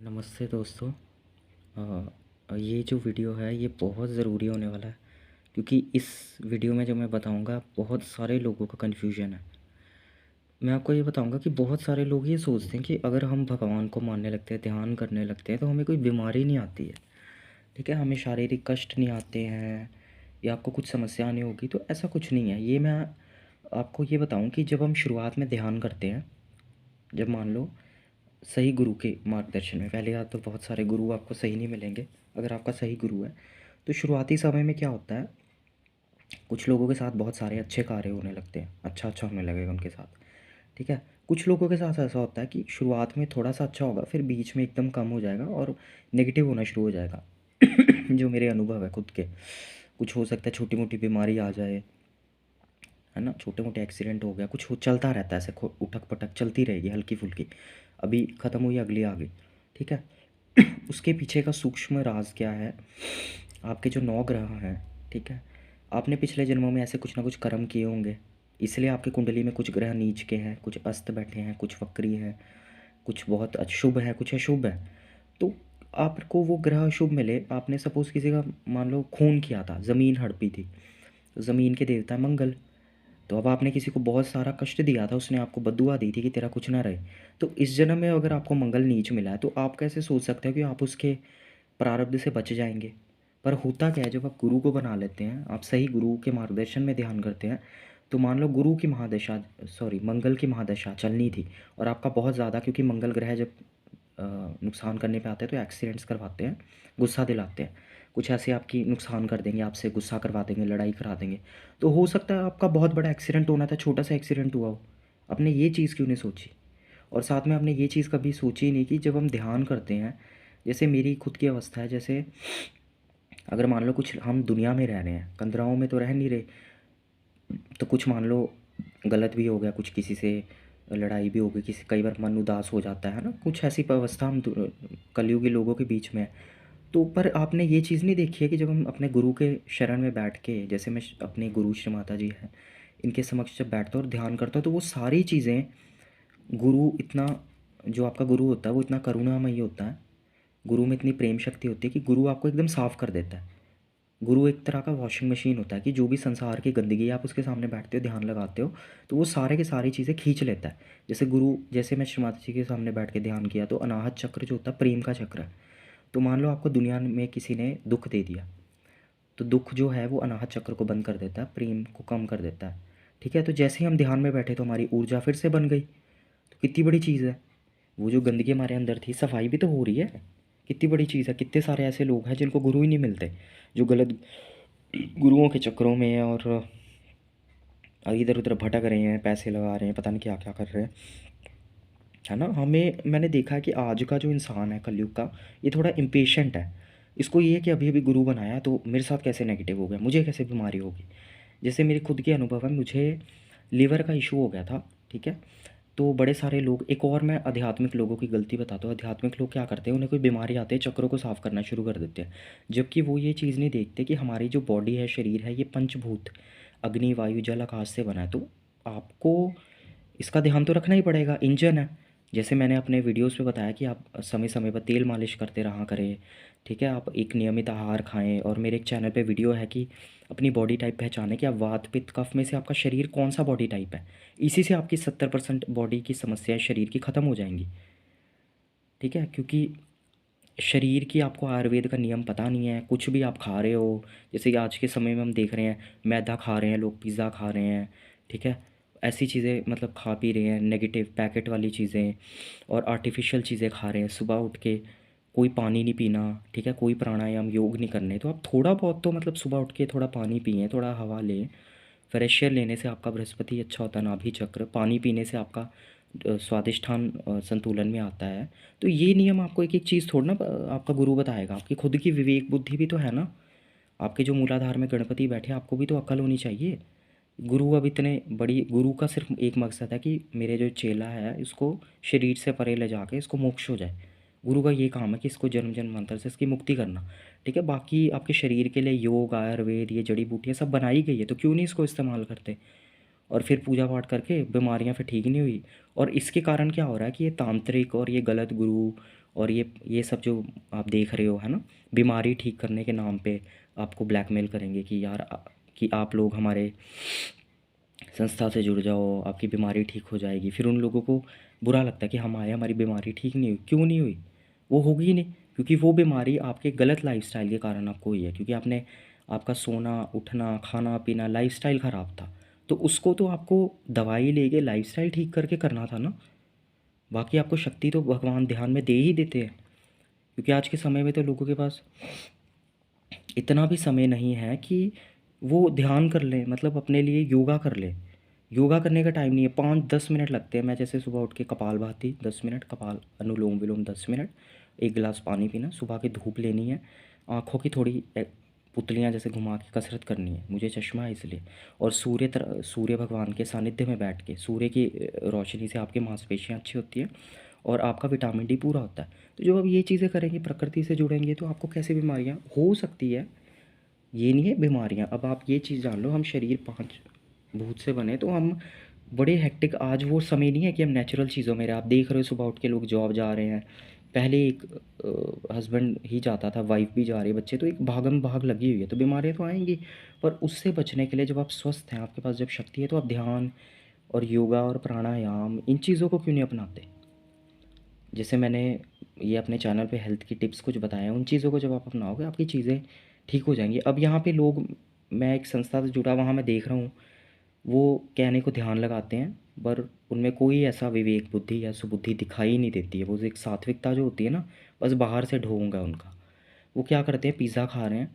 नमस्ते दोस्तों। ये जो वीडियो है ये बहुत ज़रूरी होने वाला है, क्योंकि इस वीडियो में जो मैं बताऊंगा बहुत सारे लोगों का कन्फ्यूजन है। मैं आपको ये बताऊंगा कि बहुत सारे लोग ये सोचते हैं कि अगर हम भगवान को मानने लगते हैं, ध्यान करने लगते हैं, तो हमें कोई बीमारी नहीं आती है। ठीक है, हमें शारीरिक कष्ट नहीं आते हैं या आपको कुछ समस्या नहीं होगी। तो ऐसा कुछ नहीं है। ये मैं आपको ये बताऊं कि जब हम शुरुआत में ध्यान करते हैं, जब मान लो सही गुरु के मार्गदर्शन में, पहले बात तो बहुत सारे गुरु आपको सही नहीं मिलेंगे। अगर आपका सही गुरु है तो शुरुआती समय में क्या होता है, कुछ लोगों के साथ बहुत सारे अच्छे कार्य होने लगते हैं, अच्छा अच्छा होने लगेगा उनके साथ। ठीक है, कुछ लोगों के साथ ऐसा होता है कि शुरुआत में थोड़ा सा अच्छा होगा, फिर बीच में एकदम कम हो जाएगा और नेगेटिव होना शुरू हो जाएगा। जो मेरे अनुभव है खुद के, कुछ हो सकता है छोटी मोटी बीमारी आ जाए, है ना, छोटे मोटे एक्सीडेंट हो गया, कुछ हो चलता रहता है ऐसे, उठक पटक चलती रहेगी हल्की फुल्की, अभी ख़त्म हुई अगली आ गई। ठीक है, उसके पीछे का सूक्ष्म राज क्या है, आपके जो 9 ग्रह हैं, ठीक है, आपने पिछले जन्मों में ऐसे कुछ ना कुछ कर्म किए होंगे, इसलिए आपकी कुंडली में कुछ ग्रह नीच के हैं, कुछ अस्त बैठे हैं, कुछ वक्री हैं, कुछ बहुत अशुभ है, कुछ अशुभ है। तो आपको वो ग्रह अशुभ मिले, आपने सपोज़ किसी का मान लो खून किया था, ज़मीन हड़पी थी, तो ज़मीन के देवता है मंगल। तो अब आपने किसी को बहुत सारा कष्ट दिया था, उसने आपको बद्दुआ दी थी कि तेरा कुछ ना रहे। तो इस जन्म में अगर आपको मंगल नीच मिला है, तो आप कैसे सोच सकते हो कि आप उसके प्रारब्ध से बच जाएंगे। पर होता क्या है, जब आप गुरु को बना लेते हैं, आप सही गुरु के मार्गदर्शन में ध्यान करते हैं, तो मान लो गुरु की महादशा, सॉरी मंगल की महादशा चलनी थी, और आपका बहुत ज़्यादा, क्योंकि मंगल ग्रह जब नुकसान करने पे आते हैं तो एक्सीडेंट्स करवाते हैं, गुस्सा दिलाते हैं, कुछ ऐसे आपकी नुकसान कर देंगे, आपसे गुस्सा करवा देंगे, लड़ाई करा देंगे। तो हो सकता है आपका बहुत बड़ा एक्सीडेंट होना था, छोटा सा एक्सीडेंट हुआ हो। आपने ये चीज़ क्यों नहीं सोची? और साथ में आपने ये चीज़ कभी सोची ही नहीं कि जब हम ध्यान करते हैं, जैसे मेरी खुद की अवस्था है, जैसे अगर मान लो कुछ हम दुनिया में रह रहे हैं, कंदराओं में तो रह नहीं रहे, तो कुछ मान लो गलत भी हो गया, कुछ किसी से लड़ाई भी हो गई, किसी कई बार मन उदास हो जाता है ना, कुछ ऐसी अवस्था हम कलयुगी लोगों के बीच में है। तो पर आपने ये चीज़ नहीं देखी है कि जब हम अपने गुरु के शरण में बैठ के, जैसे मैं अपने गुरु श्री माता जी हैं, इनके समक्ष जब बैठता हूँ और ध्यान करता हूँ, तो वो सारी चीज़ें, गुरु इतना, जो आपका गुरु होता है वो इतना करुणामयी होता है, गुरु में इतनी प्रेम शक्ति होती है कि गुरु आपको एकदम साफ़ कर देता है। गुरु एक तरह का वॉशिंग मशीन होता है कि जो भी संसार की गंदगी है, आप उसके सामने बैठते हो, ध्यान लगाते हो, तो वो सारे के सारी चीज़ें खींच लेता है। जैसे गुरु, जैसे मैं श्री माता जी के सामने बैठ के ध्यान किया, तो अनाहत चक्र जो होता है प्रेम का चक्र है। तो मान लो आपको दुनिया में किसी ने दुख दे दिया, तो दुख जो है वो अनाहत चक्र को बंद कर देता है, प्रेम को कम कर देता है। ठीक है, तो जैसे ही हम ध्यान में बैठे तो हमारी ऊर्जा फिर से बन गई। तो कितनी बड़ी चीज़ है, वो जो गंदगी हमारे अंदर थी, सफाई भी तो हो रही है। कितनी बड़ी चीज़ है। कितने सारे ऐसे लोग हैं जिनको गुरु ही नहीं मिलते, जो गलत गुरुओं के चक्रों में और इधर उधर भटक रहे हैं, पैसे लगा रहे हैं, पता नहीं क्या क्या कर रहे हैं, है ना। हमें, मैंने देखा है कि आज का जो इंसान है कलयुग का, ये थोड़ा इम्पेशेंट है। इसको ये है कि अभी अभी गुरु बनाया तो मेरे साथ कैसे नेगेटिव हो गया, मुझे कैसे बीमारी होगी। जैसे मेरे खुद के अनुभव है, मुझे लीवर का इशू हो गया था। ठीक है, तो बड़े सारे लोग, एक और मैं आध्यात्मिक लोगों की गलती बताता हूँ, आध्यात्मिक लोग क्या करते हैं, उन्हें कोई बीमारी आती है, चक्रों को साफ़ करना शुरू कर देते हैं, जबकि वो ये चीज़ नहीं देखते कि हमारी जो बॉडी है, शरीर है, ये पंचभूत, अग्नि वायु जल आकाश से बना है। तो आपको इसका ध्यान तो रखना ही पड़ेगा, इंजन है। जैसे मैंने अपने वीडियोस पे बताया कि आप समय समय पर तेल मालिश करते रहा करें। ठीक है, आप एक नियमित आहार खाएं, और मेरे एक चैनल पे वीडियो है कि अपनी बॉडी टाइप पहचानें कि आप वात पित्त कफ में से आपका शरीर कौन सा बॉडी टाइप है। इसी से आपकी 70% बॉडी की समस्याएं शरीर की ख़त्म हो जाएंगी। ठीक है, क्योंकि शरीर की आपको आयुर्वेद का नियम पता नहीं है, कुछ भी आप खा रहे हो। जैसे कि आज के समय में हम देख रहे हैं, मैदा खा रहे हैं लोग, पिज़्ज़ा खा रहे हैं। ठीक है, ऐसी चीज़ें मतलब खा पी रहे हैं, नेगेटिव पैकेट वाली चीज़ें और आर्टिफिशियल चीज़ें खा रहे हैं। सुबह उठ के कोई पानी नहीं पीना, ठीक है, कोई प्राणायाम योग नहीं करने। तो आप थोड़ा बहुत तो मतलब सुबह उठ के थोड़ा पानी पिएँ, थोड़ा हवा लें। फ्रेश एयर लेने से आपका बृहस्पति अच्छा होता है, नाभि चक्र। पानी पीने से आपका स्वादिष्ठान संतुलन में आता है। तो ये नियम आपको एक एक चीज़ थोड़ा ना आपका गुरु बताएगा, आपकी खुद की विवेक बुद्धि भी तो है ना। आपके जो मूलाधार में गणपति बैठे हैं, आपको भी तो अक्ल होनी चाहिए। गुरु अब इतने बड़ी, गुरु का सिर्फ एक मकसद है कि मेरे जो चेला है इसको शरीर से परे ले जाके इसको मोक्ष हो जाए। गुरु का ये काम है कि इसको जन्म जन्मांतर से इसकी मुक्ति करना। ठीक है, बाकी आपके शरीर के लिए योग आयुर्वेद ये जड़ी बूटियाँ सब बनाई गई है, तो क्यों नहीं इसको इस्तेमाल करते। और फिर पूजा पाठ करके बीमारियां फिर ठीक नहीं हुई। और इसके कारण क्या हो रहा है कि ये तांत्रिक और ये गलत गुरु और ये सब जो आप देख रहे हो है ना, बीमारी ठीक करने के नाम पे आपको ब्लैकमेल करेंगे कि यार कि आप लोग हमारे संस्था से जुड़ जाओ, आपकी बीमारी ठीक हो जाएगी। फिर उन लोगों को बुरा लगता है कि हमारी बीमारी ठीक नहीं हुई। क्यों नहीं हुई? वो होगी ही नहीं, क्योंकि वो बीमारी आपके गलत लाइफस्टाइल के कारण आपको हुई है, क्योंकि आपने आपका सोना उठना खाना पीना लाइफस्टाइल ख़राब था। तो उसको तो आपको दवाई लेके लाइफस्टाइल ठीक करके करना था ना। बाकी आपको शक्ति तो भगवान ध्यान में दे ही देते हैं, क्योंकि आज के समय में तो लोगों के पास इतना भी समय नहीं है कि वो ध्यान कर लें, मतलब अपने लिए योगा कर लें। योगा करने का टाइम नहीं है, 5-10 मिनट लगते हैं। मैं जैसे सुबह उठ के कपालभाति 10 मिनट, कपाल अनुलोम विलोम 10 मिनट, एक गिलास पानी पीना, सुबह की धूप लेनी है, आँखों की थोड़ी पुतलियाँ जैसे घुमा के कसरत करनी है, मुझे चश्मा है इसलिए। और सूर्य भगवान के सानिध्य में बैठ के सूर्य की रोशनी से आपकी मांसपेशियाँ अच्छी होती हैं और आपका विटामिन डी पूरा होता है। तो जब आप ये चीज़ें करेंगे, प्रकृति से जुड़ेंगे, तो आपको कैसे बीमारियाँ हो सकती है, ये नहीं है बीमारियाँ। अब आप ये चीज़ जान लो, हम शरीर 5 भूत से बने, तो हम बड़े हेक्टिक, आज वो समय नहीं है कि हम नेचुरल चीज़ों में रहे। आप देख रहे हो सुबह उठ के लोग जॉब जा रहे हैं। पहले एक हस्बैंड ही जाता था, वाइफ भी जा रही है, बच्चे, तो एक भागम भाग लगी हुई है, तो बीमारियाँ तो आएंगी। पर उससे बचने के लिए जब आप स्वस्थ हैं, आपके पास जब शक्ति है, तो आप ध्यान और योगा और प्राणायाम इन चीज़ों को क्यों नहीं अपनाते? जैसे मैंने ये अपने चैनल पे हेल्थ की टिप्स कुछ बताए हैं, उन चीज़ों को जब आप अपनाओगे, आपकी चीज़ें ठीक हो जाएंगी। अब यहाँ पे लोग, मैं एक संस्था से जुड़ा, वहाँ मैं देख रहा हूँ, वो कहने को ध्यान लगाते हैं, पर उनमें कोई ऐसा विवेक बुद्धि या सुबुद्धि दिखाई नहीं देती है। वो एक सात्विकता जो होती है ना, बस बाहर से ढोंग है उनका। वो क्या करते हैं, पिज़्ज़ा खा रहे हैं,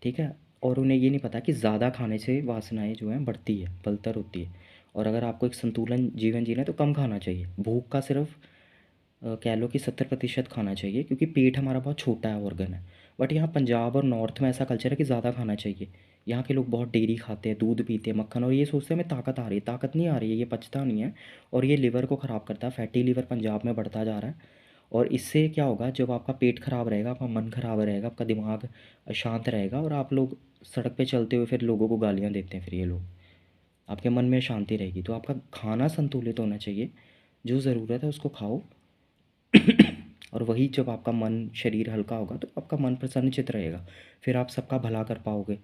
ठीक है, और उन्हें ये नहीं पता कि ज़्यादा खाने से वासनाएं जो हैं बढ़ती है, बलतर होती है। और अगर आपको एक संतुलन जीवन जीना है, तो कम खाना चाहिए। भूख का सिर्फ कह लो कि 70% खाना चाहिए, क्योंकि पेट हमारा बहुत छोटा है, ऑर्गन है। बट यहाँ पंजाब और नॉर्थ में ऐसा कल्चर है कि ज़्यादा खाना चाहिए। यहाँ के लोग बहुत डेयरी खाते हैं, दूध पीते हैं, मक्खन, और ये सोचते हैं हमें ताकत आ रही है। ताकत नहीं आ रही है, ये पचता नहीं है, और ये लिवर को ख़राब करता है। फैटी लिवर पंजाब में बढ़ता जा रहा है। और इससे क्या होगा, जब आपका पेट खराब रहेगा, आपका मन खराब रहेगा, आपका दिमाग अशांत रहेगा, और आप लोग सड़क पे चलते हुए फिर लोगों को गालियाँ देते हैं, फिर ये लोग, आपके मन में शांति रहेगी। तो आपका खाना संतुलित होना चाहिए, जो ज़रूरत है उसको खाओ। और वही जब आपका मन शरीर हल्का होगा, तो आपका मन प्रसन्नचित रहेगा, फिर आप सबका भला कर पाओगे,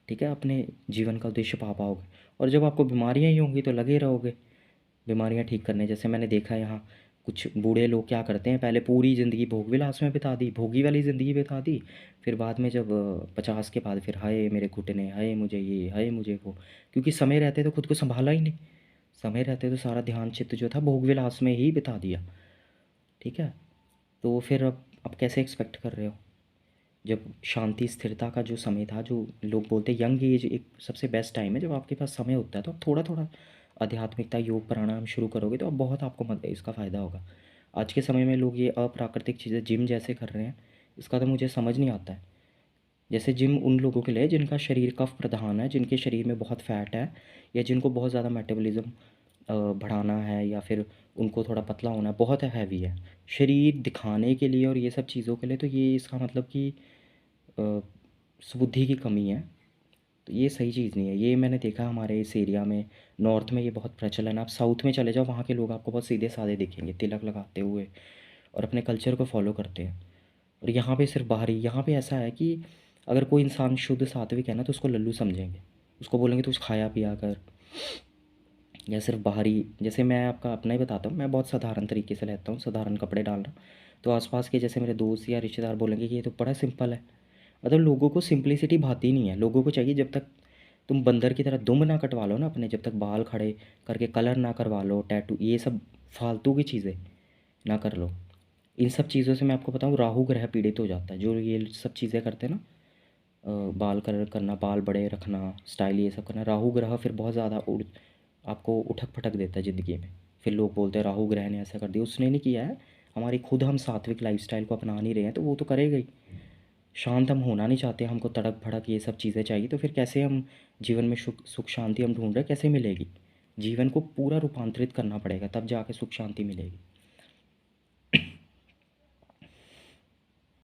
ठीक है, अपने जीवन का उद्देश्य पा पाओगे। और जब आपको बीमारियाँ ही होंगी, तो लगे रहोगे बीमारियाँ ठीक करने। जैसे मैंने देखा है यहाँ कुछ बूढ़े लोग क्या करते हैं, पहले पूरी ज़िंदगी भोग विलास में बिता दी, भोगी वाली ज़िंदगी बिता दी, फिर बाद में जब 50 के बाद, फिर हाय मेरे घुटने, हाय मुझे ये, हाय मुझे वो, क्योंकि समय रहते तो खुद को संभाला ही नहीं। समय रहते तो सारा ध्यान चित्त जो था भोग विलास में ही बिता दिया, ठीक है। तो फिर अब कैसे एक्सपेक्ट कर रहे हो? जब शांति स्थिरता का जो समय था, जो लोग बोलते हैं यंग एज एक सबसे बेस्ट टाइम है, जब आपके पास समय होता है, तो आप थोड़ा थोड़ा आध्यात्मिकता, योग, प्राणायाम शुरू करोगे, तो अब बहुत आपको इसका फ़ायदा होगा। आज के समय में लोग ये अप्राकृतिक चीज़ें जिम जैसे कर रहे हैं, इसका तो मुझे समझ नहीं आता है। जैसे जिम उन लोगों के लिए जिनका शरीर कफ प्रधान है, जिनके शरीर में बहुत फैट है, या जिनको बहुत ज़्यादा मेटाबॉलिज्म बढ़ाना है, या फिर उनको थोड़ा पतला होना है, बहुत हैवी है शरीर दिखाने के लिए और ये सब चीज़ों के लिए, तो ये इसका मतलब कि अ, सुबुद्धि की कमी है। तो ये सही चीज़ नहीं है। ये मैंने देखा हमारे इस एरिया में, नॉर्थ में ये बहुत प्रचलन है। आप साउथ में चले जाओ, वहाँ के लोग आपको बहुत सीधे साधे दिखेंगे, तिलक लगाते हुए, और अपने कल्चर को फॉलो करते हैं। और यहाँ पे सिर्फ बाहरी, यहाँ पे ऐसा है कि अगर कोई इंसान शुद्ध सात्विक है ना, तो उसको लल्लू समझेंगे, उसको बोलेंगे तो कुछ खाया पिया कर, या सिर्फ बाहरी। जैसे मैं आपका अपना ही बताता हूँ, मैं बहुत साधारण तरीके से रहता हूँ, साधारण कपड़े डालना, तो आसपास के जैसे मेरे दोस्त या रिश्तेदार बोलेंगे कि ये तो बड़ा सिंपल है। मतलब लोगों को सिंपलिसिटी भाती नहीं है। लोगों को चाहिए, जब तक तुम बंदर की तरह दुम ना कटवा लो ना अपने, जब तक बाल खड़े करके कलर ना करवा लो, टैटू, ये सब फालतू की चीज़ें ना कर लो। इन सब चीज़ों से मैं आपको बताऊँ, राहु ग्रह पीड़ित हो जाता है, जो ये सब चीज़ें करते हैं ना, बाल कलर करना, बाल बड़े रखना, स्टाइल ये सब करना, राहु ग्रह फिर बहुत ज़्यादा आपको उठक पटक देता है ज़िंदगी में। फिर लोग बोलते हैं राहु ग्रह ने ऐसा कर दिया, उसने नहीं किया है, हमारी खुद हम सात्विक लाइफस्टाइल को अपना नहीं रहे हैं, तो वो तो करेगा ही। शांत हम होना नहीं चाहते, हमको तड़क भड़क ये सब चीज़ें चाहिए, तो फिर कैसे हम जीवन में सुख शांति हम ढूंढ रहे, कैसे मिलेगी? जीवन को पूरा रूपांतरित करना पड़ेगा, तब जाके सुख शांति मिलेगी।